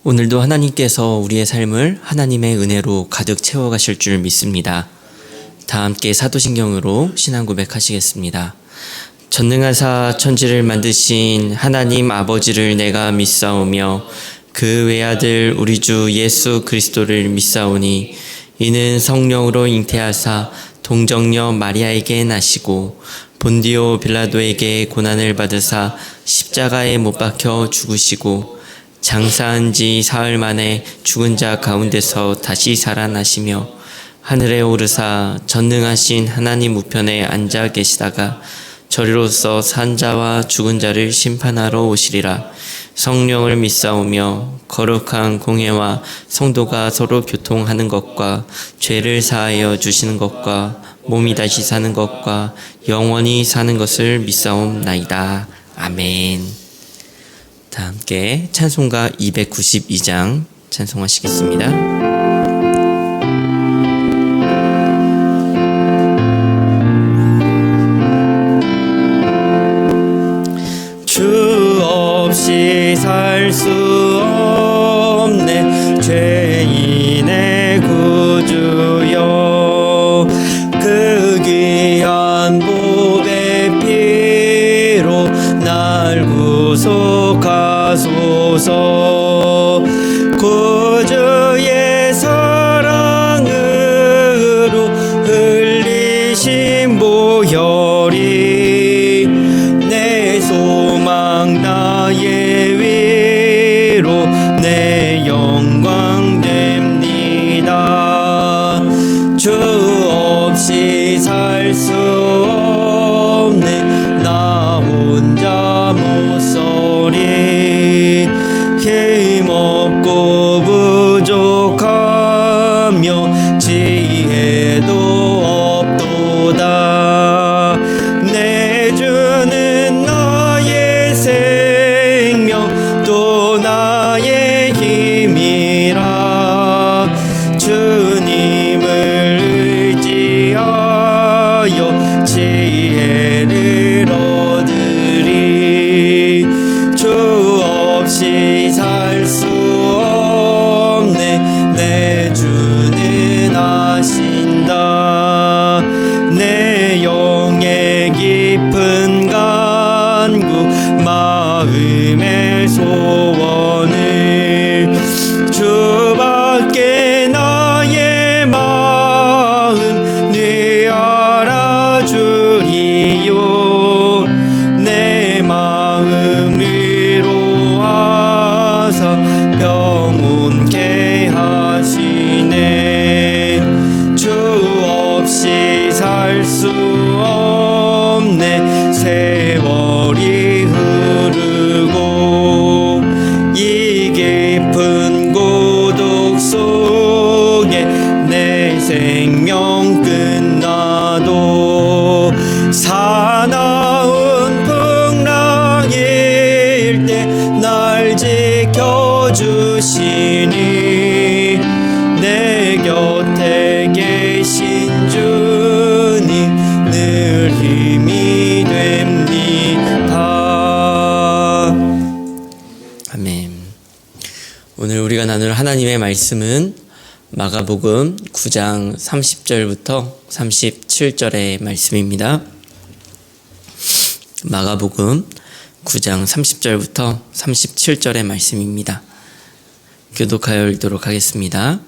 오늘도 하나님께서 우리의 삶을 하나님의 은혜로 가득 채워가실 줄 믿습니다. 다 함께 사도신경으로 신앙 고백하시겠습니다. 전능하사 천지를 만드신 하나님 아버지를 내가 믿사오며 그 외아들 우리 주 예수 그리스도를 믿사오니 이는 성령으로 잉태하사 동정녀 마리아에게 나시고 본디오 빌라도에게 고난을 받으사 십자가에 못 박혀 죽으시고 장사한 지 사흘 만에 죽은 자 가운데서 다시 살아나시며 하늘에 오르사 전능하신 하나님 우편에 앉아 계시다가 저리로서 산 자와 죽은 자를 심판하러 오시리라. 성령을 믿사오며 거룩한 공회와 성도가 서로 교통하는 것과 죄를 사하여 주시는 것과 몸이 다시 사는 것과 영원히 사는 것을 믿사옵나이다. 아멘. 다 함께 찬송가 292장 찬송하시겠습니다. 주 없이 살 수 없네 죄인의 구주여 그 귀한 보배 피로 날 구속하소서 구주의 사랑으로 흘리신 보혈이 내 소망 나의 위로 내 영광 됩니다. 주 없이 살 수 없네 나 혼자 못 서리 힘없고 부족하며 지혜도 없도다. 내 주는 나의 생명 또 나의 힘이라. 주님을 의지하여 지혜를 얻으리. 주 없이 살 수 없네 내 주는 아신다. 내 영의 깊은 간구 마음의 소원을 주밖에 나의 마음 네 알아주리요. 내 마음 위로하사 평온케 하시네. 주 없이 살 수 없네 세월이 흐르고 이 깊은 고독 속에 내 생명 끝나도 사나운 풍랑일 때 날 지켜주시니 내 곁에 계신 주님 늘 힘이 됩니다. 아멘. 오늘 우리가 나눌 하나님의 말씀은 마가복음 9장 30절부터 37절의 말씀입니다. 마가복음 9장 30절부터 37절의 말씀입니다. 교독하여 읽도록 하겠습니다.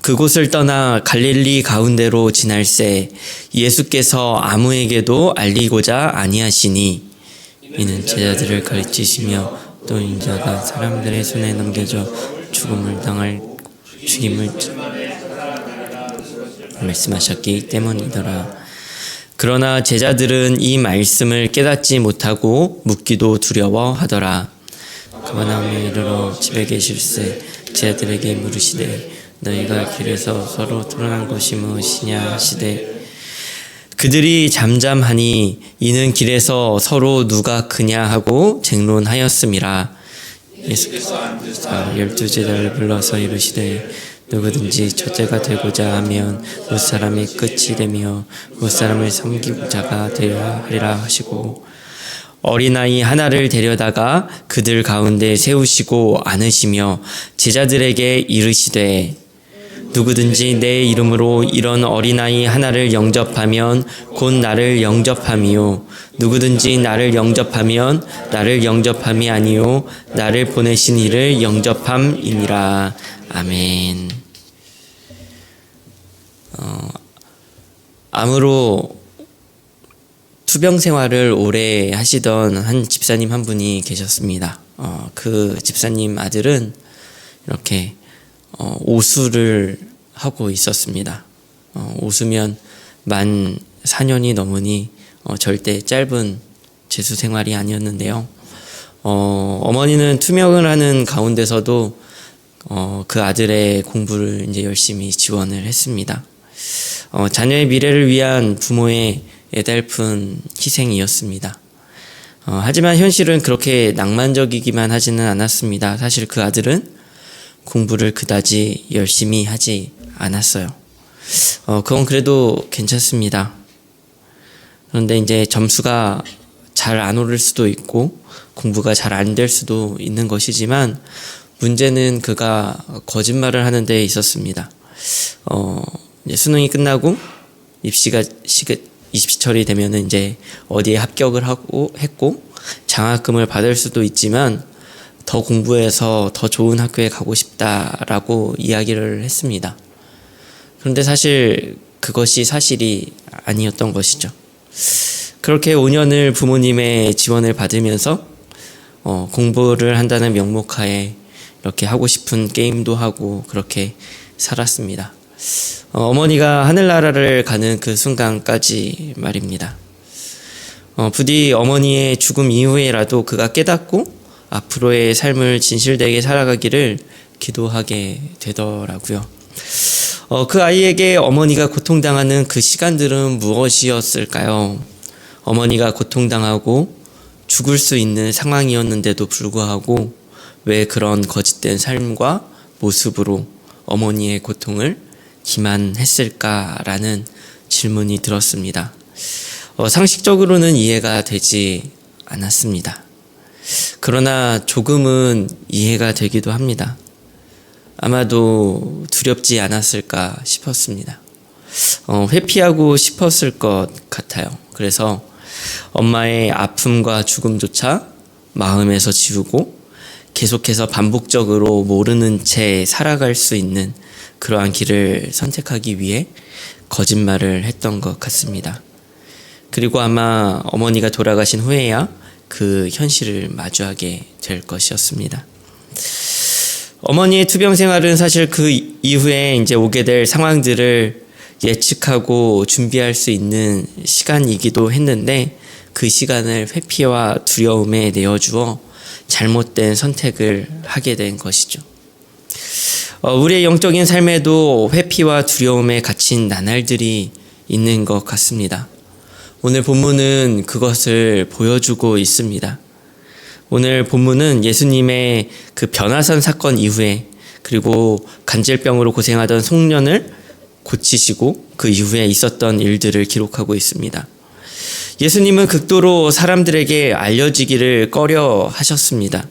그곳을 떠나 갈릴리 가운데로 지날새 예수께서 아무에게도 알리고자 아니하시니 이는 제자들을 가르치시며 또 인자가 사람들의 손에 넘겨져 죽임을 말씀하셨기 때문이더라. 그러나 제자들은 이 말씀을 깨닫지 못하고 묻기도 두려워하더라. 가버나움에 이르러 집에 계실새 제자들에게 물으시되 너희가 길에서 서로 토론한 것이 무엇이냐 하시되 그들이 잠잠하니 이는 길에서 서로 누가 크냐 하고 쟁론하였음이라. 예수께서 앉으사 12제자를 불러서 이르시되 누구든지 첫째가 되고자 하면 무사람이 끝이 되며 무사람을 섬기고자가 되어야 하리라 하시고 어린아이 하나를 데려다가 그들 가운데 세우시고 안으시며 제자들에게 이르시되 누구든지 내 이름으로 이런 어린아이 하나를 영접하면 곧 나를 영접함이요 누구든지 나를 영접하면 나를 영접함이 아니요 나를 보내신 이를 영접함이니라. 아멘. 암으로 투병 생활을 오래 하시던 한 집사님 한 분이 계셨습니다. 그 집사님 아들은 이렇게 오수를 하고 있었습니다. 오수면 만 4년이 넘으니 절대 짧은 재수 생활이 아니었는데요. 어머니는 투병을 하는 가운데서도 그 아들의 공부를 이제 열심히 지원을 했습니다. 자녀의 미래를 위한 부모의 애달픈 희생이었습니다. 하지만 현실은 그렇게 낭만적이기만 하지는 않았습니다. 사실 그 아들은 공부를 그다지 열심히 하지 않았어요. 그건 그래도 괜찮습니다. 그런데 이제 점수가 잘 안 오를 수도 있고 공부가 잘 안 될 수도 있는 것이지만 문제는 그가 거짓말을 하는 데 있었습니다. 이제 수능이 끝나고 입시철이 되면은 이제 어디에 합격을 했고 장학금을 받을 수도 있지만 더 공부해서 더 좋은 학교에 가고 싶다라고 이야기를 했습니다. 그런데 사실 그것이 사실이 아니었던 것이죠. 그렇게 5년을 부모님의 지원을 받으면서 공부를 한다는 명목하에 이렇게 하고 싶은 게임도 하고 그렇게 살았습니다. 어머니가 하늘나라를 가는 그 순간까지 말입니다. 부디 어머니의 죽음 이후에라도 그가 깨닫고 앞으로의 삶을 진실되게 살아가기를 기도하게 되더라고요. 그 아이에게 어머니가 고통당하는 그 시간들은 무엇이었을까요? 어머니가 고통당하고 죽을 수 있는 상황이었는데도 불구하고 왜 그런 거짓된 삶과 모습으로 어머니의 고통을 기만했을까라는 질문이 들었습니다. 상식적으로는 이해가 되지 않았습니다. 그러나 조금은 이해가 되기도 합니다. 아마도 두렵지 않았을까 싶었습니다. 회피하고 싶었을 것 같아요. 그래서 엄마의 아픔과 죽음조차 마음에서 지우고 계속해서 반복적으로 모르는 채 살아갈 수 있는 그러한 길을 선택하기 위해 거짓말을 했던 것 같습니다. 그리고 아마 어머니가 돌아가신 후에야 그 현실을 마주하게 될 것이었습니다. 어머니의 투병 생활은 사실 그 이후에 이제 오게 될 상황들을 예측하고 준비할 수 있는 시간이기도 했는데 그 시간을 회피와 두려움에 내어주어 잘못된 선택을 하게 된 것이죠. 우리의 영적인 삶에도 회피와 두려움에 갇힌 나날들이 있는 것 같습니다. 오늘 본문은 그것을 보여주고 있습니다. 오늘 본문은 예수님의 그 변화산 사건 이후에 그리고 간질병으로 고생하던 송년을 고치시고 그 이후에 있었던 일들을 기록하고 있습니다. 예수님은 극도로 사람들에게 알려지기를 꺼려 하셨습니다.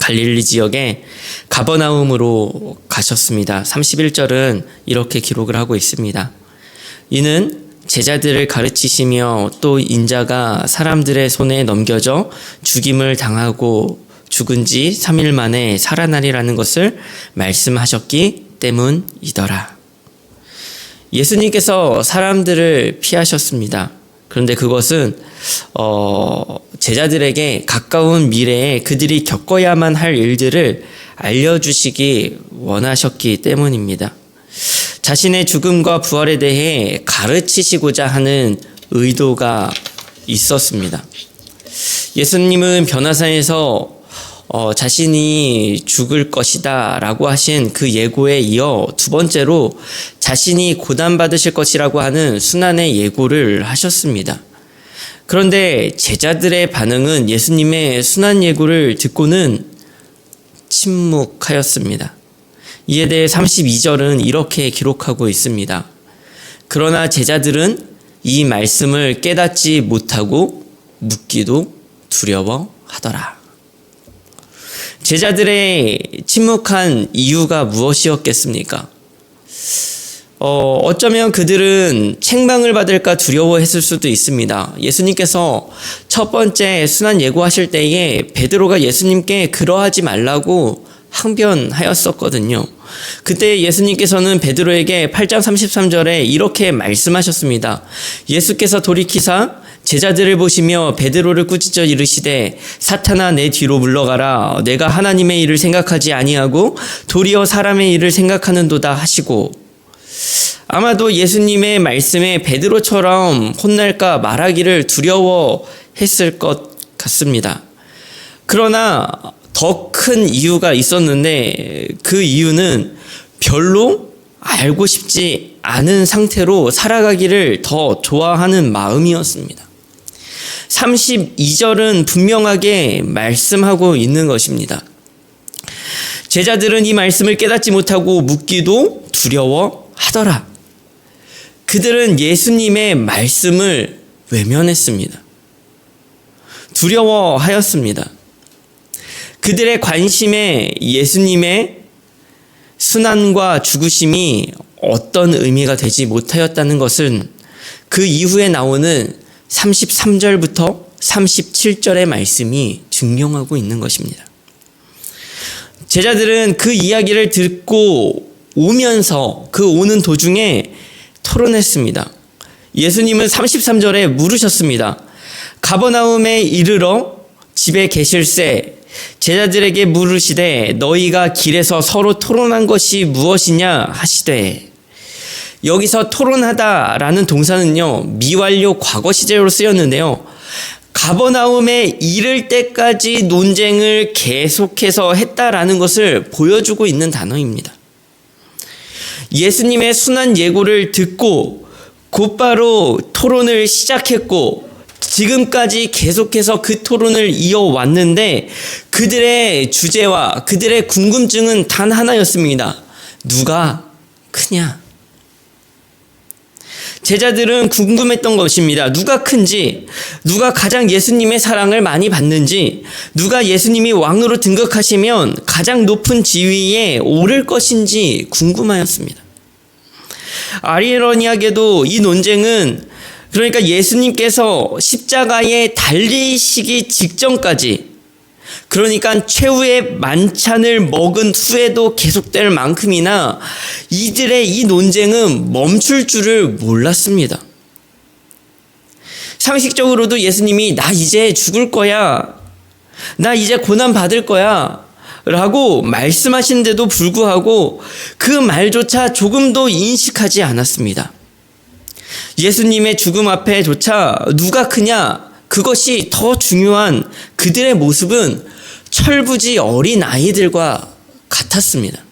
갈릴리 지역에 가버나움으로 가셨습니다. 31절은 이렇게 기록을 하고 있습니다. 이는 제자들을 가르치시며 또 인자가 사람들의 손에 넘겨져 죽임을 당하고 죽은 지 3일 만에 살아나리라는 것을 말씀하셨기 때문이더라. 예수님께서 사람들을 피하셨습니다. 그런데 그것은 제자들에게 가까운 미래에 그들이 겪어야만 할 일들을 알려주시기 원하셨기 때문입니다. 자신의 죽음과 부활에 대해 가르치시고자 하는 의도가 있었습니다. 예수님은 변화산에서 자신이 죽을 것이다 라고 하신 그 예고에 이어 두 번째로 자신이 고난받으실 것이라고 하는 순환의 예고를 하셨습니다. 그런데 제자들의 반응은 예수님의 순환 예고를 듣고는 침묵하였습니다. 이에 대해 32절은 이렇게 기록하고 있습니다. 그러나 제자들은 이 말씀을 깨닫지 못하고 묻기도 두려워하더라. 제자들의 침묵한 이유가 무엇이었겠습니까? 어쩌면 그들은 책망을 받을까 두려워했을 수도 있습니다. 예수님께서 첫 번째 순환 예고하실 때에 베드로가 예수님께 그러하지 말라고 항변하였었거든요. 그때 예수님께서는 베드로에게 8장 33절에 이렇게 말씀하셨습니다. 예수께서 돌이키사 제자들을 보시며 베드로를 꾸짖어 이르시되 사탄아 내 뒤로 물러가라. 내가 하나님의 일을 생각하지 아니하고 도리어 사람의 일을 생각하는도다 하시고, 아마도 예수님의 말씀에 베드로처럼 혼날까 말하기를 두려워했을 것 같습니다. 그러나 더 큰 이유가 있었는데 그 이유는 별로 알고 싶지 않은 상태로 살아가기를 더 좋아하는 마음이었습니다. 32절은 분명하게 말씀하고 있는 것입니다. 제자들은 이 말씀을 깨닫지 못하고 묻기도 두려워하더라. 그들은 예수님의 말씀을 외면했습니다. 두려워하였습니다. 그들의 관심에 예수님의 순환과 죽으심이 어떤 의미가 되지 못하였다는 것은 그 이후에 나오는 33절부터 37절의 말씀이 증명하고 있는 것입니다. 제자들은 그 이야기를 듣고 오면서 그 오는 도중에 토론했습니다. 예수님은 33절에 물으셨습니다. 가버나움에 이르러 집에 계실새 제자들에게 물으시되 너희가 길에서 서로 토론한 것이 무엇이냐 하시되, 여기서 토론하다라는 동사는요 미완료 과거 시제로 쓰였는데요, 가버나움에 이를 때까지 논쟁을 계속해서 했다라는 것을 보여주고 있는 단어입니다. 예수님의 순환 예고를 듣고 곧바로 토론을 시작했고 지금까지 계속해서 그 토론을 이어왔는데 그들의 주제와 그들의 궁금증은 단 하나였습니다. 누가 크냐? 제자들은 궁금했던 것입니다. 누가 큰지, 누가 가장 예수님의 사랑을 많이 받는지, 누가 예수님이 왕으로 등극하시면 가장 높은 지위에 오를 것인지 궁금하였습니다. 아이러니하게도 이 논쟁은, 그러니까 예수님께서 십자가에 달리시기 직전까지, 그러니까 최후의 만찬을 먹은 후에도 계속될 만큼이나 이들의 이 논쟁은 멈출 줄을 몰랐습니다. 상식적으로도 예수님이 나 이제 죽을 거야, 나 이제 고난 받을 거야 라고 말씀하신데도 불구하고 그 말조차 조금도 인식하지 않았습니다. 예수님의 죽음 앞에조차 누가 크냐, 그것이 더 중요한 그들의 모습은 철부지 어린 아이들과 같았습니다.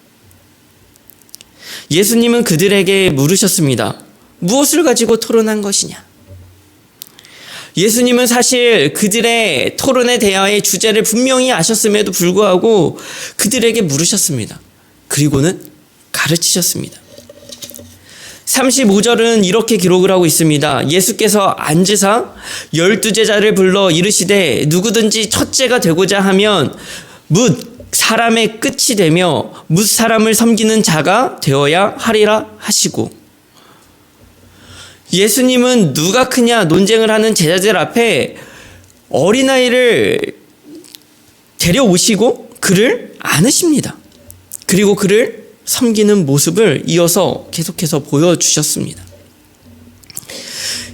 예수님은 그들에게 물으셨습니다. 무엇을 가지고 토론한 것이냐? 예수님은 사실 그들의 토론에 대하여 주제를 분명히 아셨음에도 불구하고 그들에게 물으셨습니다. 그리고는 가르치셨습니다. 35절은 이렇게 기록을 하고 있습니다. 예수께서 앉으사 12제자를 불러 이르시되 누구든지 첫째가 되고자 하면 뭇 사람의 끝이 되며 뭇 사람을 섬기는 자가 되어야 하리라 하시고, 예수님은 누가 크냐 논쟁을 하는 제자들 앞에 어린아이를 데려오시고 그를 안으십니다. 그리고 그를 섬기는 모습을 이어서 계속해서 보여주셨습니다.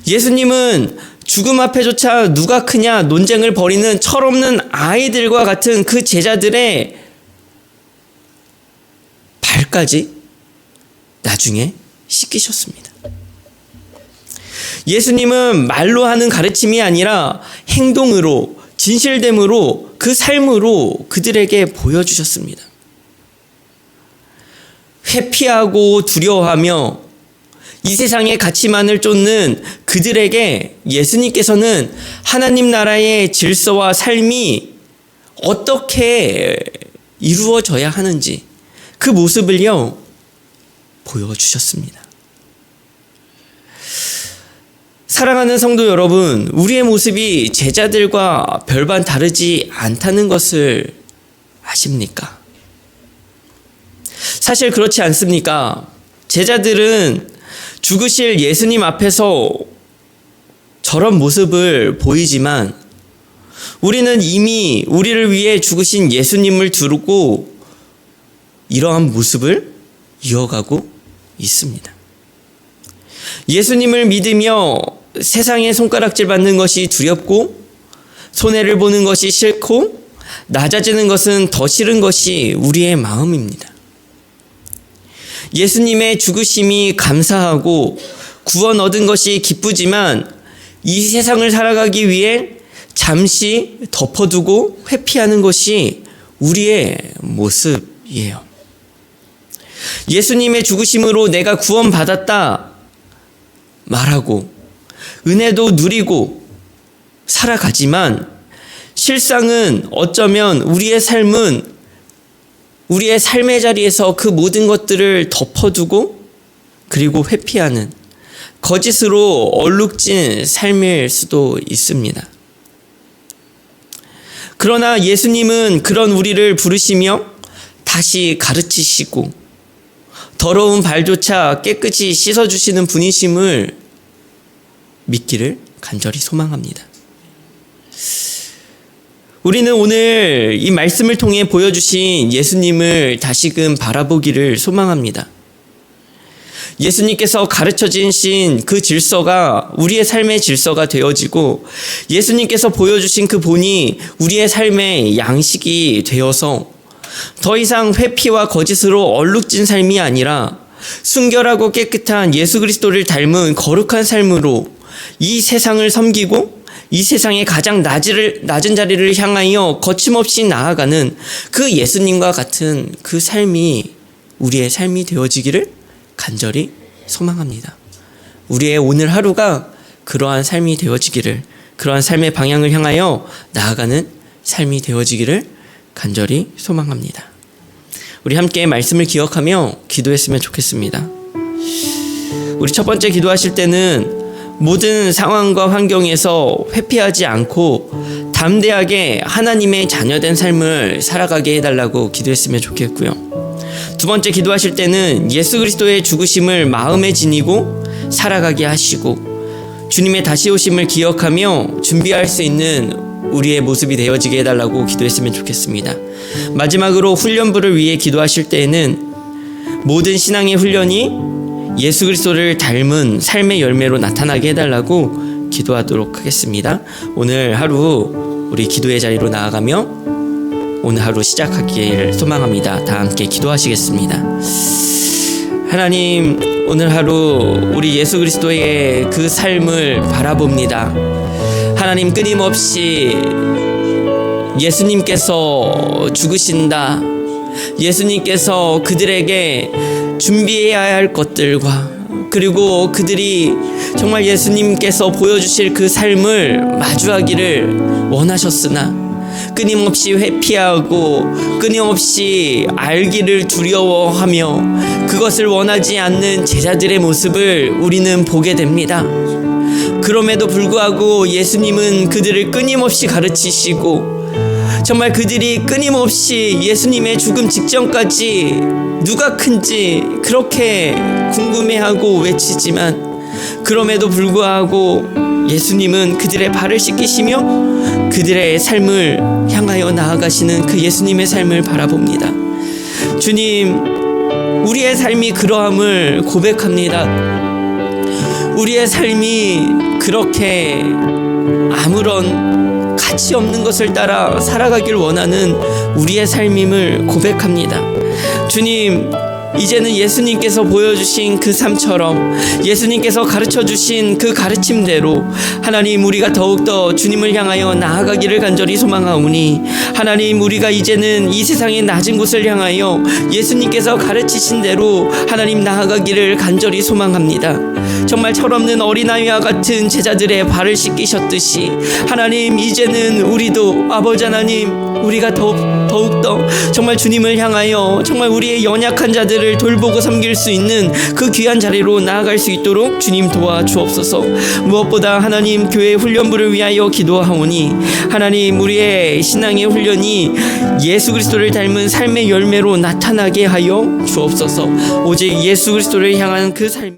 예수님은 죽음 앞에조차 누가 크냐 논쟁을 벌이는 철없는 아이들과 같은 그 제자들의 발까지 나중에 씻기셨습니다. 예수님은 말로 하는 가르침이 아니라 행동으로, 진실됨으로, 그 삶으로 그들에게 보여주셨습니다. 회피하고 두려워하며 이 세상의 가치만을 쫓는 그들에게 예수님께서는 하나님 나라의 질서와 삶이 어떻게 이루어져야 하는지 그 모습을요 보여주셨습니다. 사랑하는 성도 여러분, 우리의 모습이 제자들과 별반 다르지 않다는 것을 아십니까? 사실 그렇지 않습니까? 제자들은 죽으실 예수님 앞에서 저런 모습을 보이지만 우리는 이미 우리를 위해 죽으신 예수님을 두고 이러한 모습을 이어가고 있습니다. 예수님을 믿으며 세상의 손가락질 받는 것이 두렵고 손해를 보는 것이 싫고 낮아지는 것은 더 싫은 것이 우리의 마음입니다. 예수님의 죽으심이 감사하고 구원 얻은 것이 기쁘지만 이 세상을 살아가기 위해 잠시 덮어두고 회피하는 것이 우리의 모습이에요. 예수님의 죽으심으로 내가 구원받았다 말하고 은혜도 누리고 살아가지만 실상은 어쩌면 우리의 삶은 우리의 삶의 자리에서 그 모든 것들을 덮어두고 그리고 회피하는 거짓으로 얼룩진 삶일 수도 있습니다. 그러나 예수님은 그런 우리를 부르시며 다시 가르치시고 더러운 발조차 깨끗이 씻어주시는 분이심을 믿기를 간절히 소망합니다. 우리는 오늘 이 말씀을 통해 보여주신 예수님을 다시금 바라보기를 소망합니다. 예수님께서 가르쳐주신 그 질서가 우리의 삶의 질서가 되어지고 예수님께서 보여주신 그 본이 우리의 삶의 양식이 되어서 더 이상 회피와 거짓으로 얼룩진 삶이 아니라 순결하고 깨끗한 예수 그리스도를 닮은 거룩한 삶으로 이 세상을 섬기고 이 세상의 가장 낮은 자리를 향하여 거침없이 나아가는 그 예수님과 같은 그 삶이 우리의 삶이 되어지기를 간절히 소망합니다. 우리의 오늘 하루가 그러한 삶이 되어지기를, 그러한 삶의 방향을 향하여 나아가는 삶이 되어지기를 간절히 소망합니다. 우리 함께 말씀을 기억하며 기도했으면 좋겠습니다. 우리 첫 번째 기도하실 때는 모든 상황과 환경에서 회피하지 않고 담대하게 하나님의 자녀된 삶을 살아가게 해달라고 기도했으면 좋겠고요. 두 번째 기도하실 때는 예수 그리스도의 죽으심을 마음에 지니고 살아가게 하시고 주님의 다시 오심을 기억하며 준비할 수 있는 우리의 모습이 되어지게 해달라고 기도했으면 좋겠습니다. 마지막으로 훈련부를 위해 기도하실 때에는 모든 신앙의 훈련이 예수 그리스도를 닮은 삶의 열매로 나타나게 해달라고 기도하도록 하겠습니다. 오늘 하루 우리 기도의 자리로 나아가며 오늘 하루 시작하기를 소망합니다. 다 함께 기도하시겠습니다. 하나님, 오늘 하루 우리 예수 그리스도의 그 삶을 바라봅니다. 하나님, 끊임없이 예수님께서 죽으신다, 예수님께서 그들에게 준비해야 할 것들과 그리고 그들이 정말 예수님께서 보여주실 그 삶을 마주하기를 원하셨으나 끊임없이 회피하고 끊임없이 알기를 두려워하며 그것을 원하지 않는 제자들의 모습을 우리는 보게 됩니다. 그럼에도 불구하고 예수님은 그들을 끊임없이 가르치시고 정말 그들이 끊임없이 예수님의 죽음 직전까지 누가 큰지 그렇게 궁금해하고 외치지만 그럼에도 불구하고 예수님은 그들의 발을 씻기시며 그들의 삶을 향하여 나아가시는 그 예수님의 삶을 바라봅니다. 주님, 우리의 삶이 그러함을 고백합니다. 우리의 삶이 그렇게 아무런 가치 없는 것을 따라 살아가길 원하는 우리의 삶임을 고백합니다. 주님, 이제는 예수님께서 보여주신 그 삶처럼 예수님께서 가르쳐주신 그 가르침대로 하나님, 우리가 더욱더 주님을 향하여 나아가기를 간절히 소망하오니 하나님, 우리가 이제는 이 세상의 낮은 곳을 향하여 예수님께서 가르치신 대로 하나님 나아가기를 간절히 소망합니다. 정말 철없는 어린아이와 같은 제자들의 발을 씻기셨듯이 하나님, 이제는 우리도 아버지 하나님, 우리가 더욱더 정말 주님을 향하여 정말 우리의 연약한 자들을 돌보고 섬길 수 있는 그 귀한 자리로 나아갈 수 있도록 주님 도와주옵소서. 무엇보다 하나님, 교회 훈련부를 위하여 기도하오니 하나님, 우리의 신앙의 훈련이 예수 그리스도를 닮은 삶의 열매로 나타나게 하여 주옵소서. 오직 예수 그리스도를 향한 그 삶